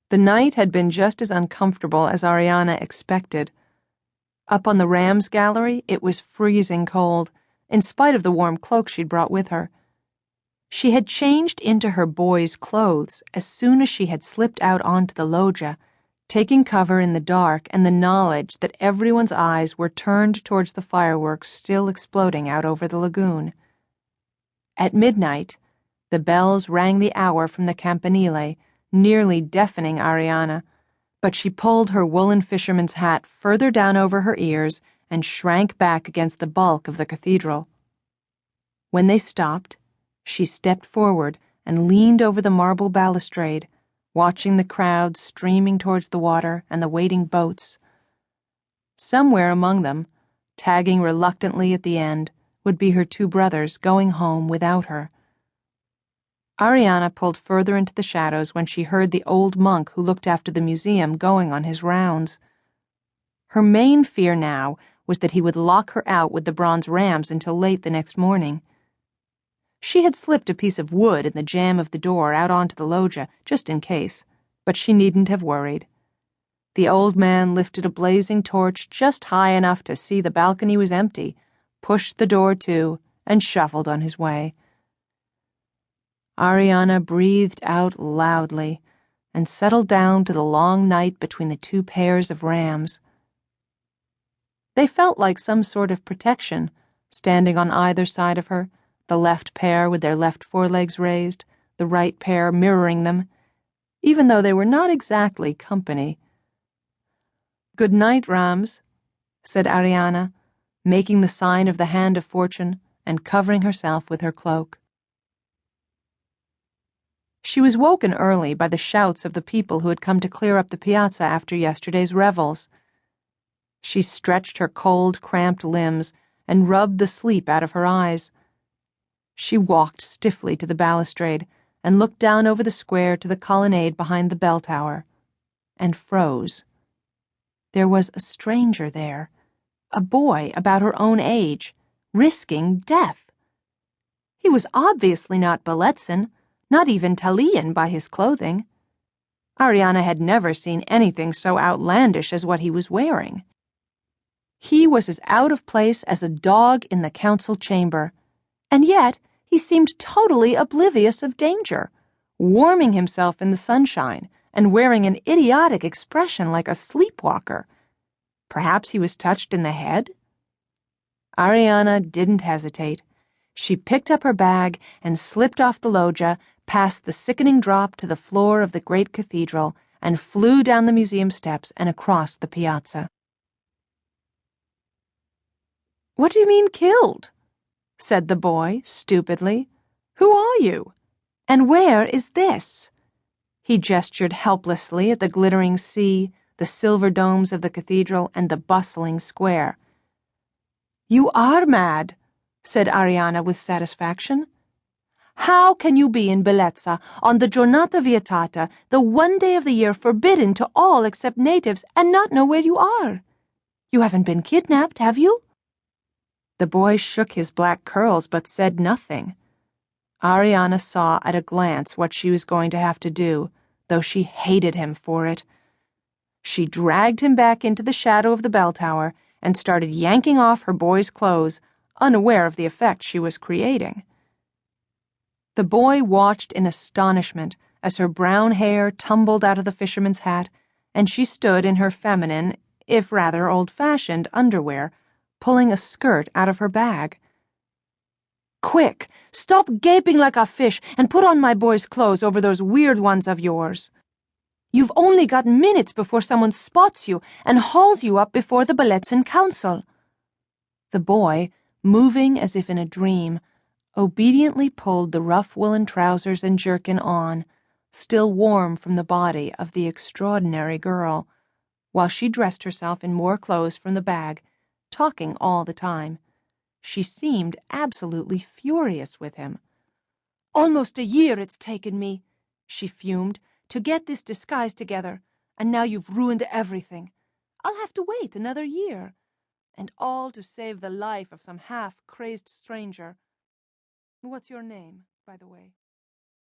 The night had been just as uncomfortable as Ariana expected. Up on the Rams gallery, it was freezing cold, in spite of the warm cloak she'd brought with her. She had changed into her boy's clothes as soon as she had slipped out onto the loggia, taking cover in the dark and the knowledge that everyone's eyes were turned towards the fireworks still exploding out over the lagoon. At midnight, the bells rang the hour from the campanile, nearly deafening Ariana, but she pulled her woolen fisherman's hat further down over her ears and shrank back against the bulk of the cathedral. When they stopped, she stepped forward and leaned over the marble balustrade, watching the crowd streaming towards the water and the waiting boats. Somewhere among them, tagging reluctantly at the end, would be her two brothers going home without her. Ariana pulled further into the shadows when she heard the old monk who looked after the museum going on his rounds. Her main fear now was that he would lock her out with the bronze rams until late the next morning. She had slipped a piece of wood in the jamb of the door out onto the loggia, just in case, but she needn't have worried. The old man lifted a blazing torch just high enough to see the balcony was empty, pushed the door to, and shuffled on his way. Ariana breathed out loudly and settled down to the long night between the two pairs of rams. They felt like some sort of protection, standing on either side of her, the left pair with their left forelegs raised, the right pair mirroring them, even though they were not exactly company. "Good night, Rams," said Ariana, making the sign of the hand of fortune and covering herself with her cloak. She was woken early by the shouts of the people who had come to clear up the piazza after yesterday's revels. She stretched her cold, cramped limbs and rubbed the sleep out of her eyes. She walked stiffly to the balustrade and looked down over the square to the colonnade behind the bell tower, and froze. There was a stranger there, a boy about her own age, risking death. He was obviously not Belleza, not even Italian by his clothing. Ariana had never seen anything so outlandish as what he was wearing. He was as out of place as a dog in the council chamber, and yet he seemed totally oblivious of danger, warming himself in the sunshine and wearing an idiotic expression like a sleepwalker. Perhaps he was touched in the head? Ariana didn't hesitate. She picked up her bag and slipped off the loggia, past the sickening drop to the floor of the great cathedral, and flew down the museum steps and across the piazza. "What do you mean killed?" said the boy, stupidly. "Who are you? And where is this?" He gestured helplessly at the glittering sea, the silver domes of the cathedral, and the bustling square. "You are mad," said Ariana with satisfaction. "How can you be in Belleza on the Giornata Vietata, the one day of the year forbidden to all except natives, and not know where you are? You haven't been kidnapped, have you?" The boy shook his black curls but said nothing. Ariana saw at a glance what she was going to have to do, though she hated him for it. She dragged him back into the shadow of the bell tower and started yanking off her boy's clothes, unaware of the effect she was creating. The boy watched in astonishment as her brown hair tumbled out of the fisherman's hat, and she stood in her feminine, if rather old-fashioned, underwear, pulling a skirt out of her bag. "Quick, stop gaping like a fish and put on my boy's clothes over those weird ones of yours. You've only got minutes before someone spots you and hauls you up before the Bellezan Council." The boy, moving as if in a dream, obediently pulled the rough woolen trousers and jerkin on, still warm from the body of the extraordinary girl, while she dressed herself in more clothes from the bag, talking all the time. She seemed absolutely furious with him. "Almost a year it's taken me," she fumed, "to get this disguise together, and now you've ruined everything. I'll have to wait another year. And all to save the life of some half-crazed stranger. What's your name, by the way?"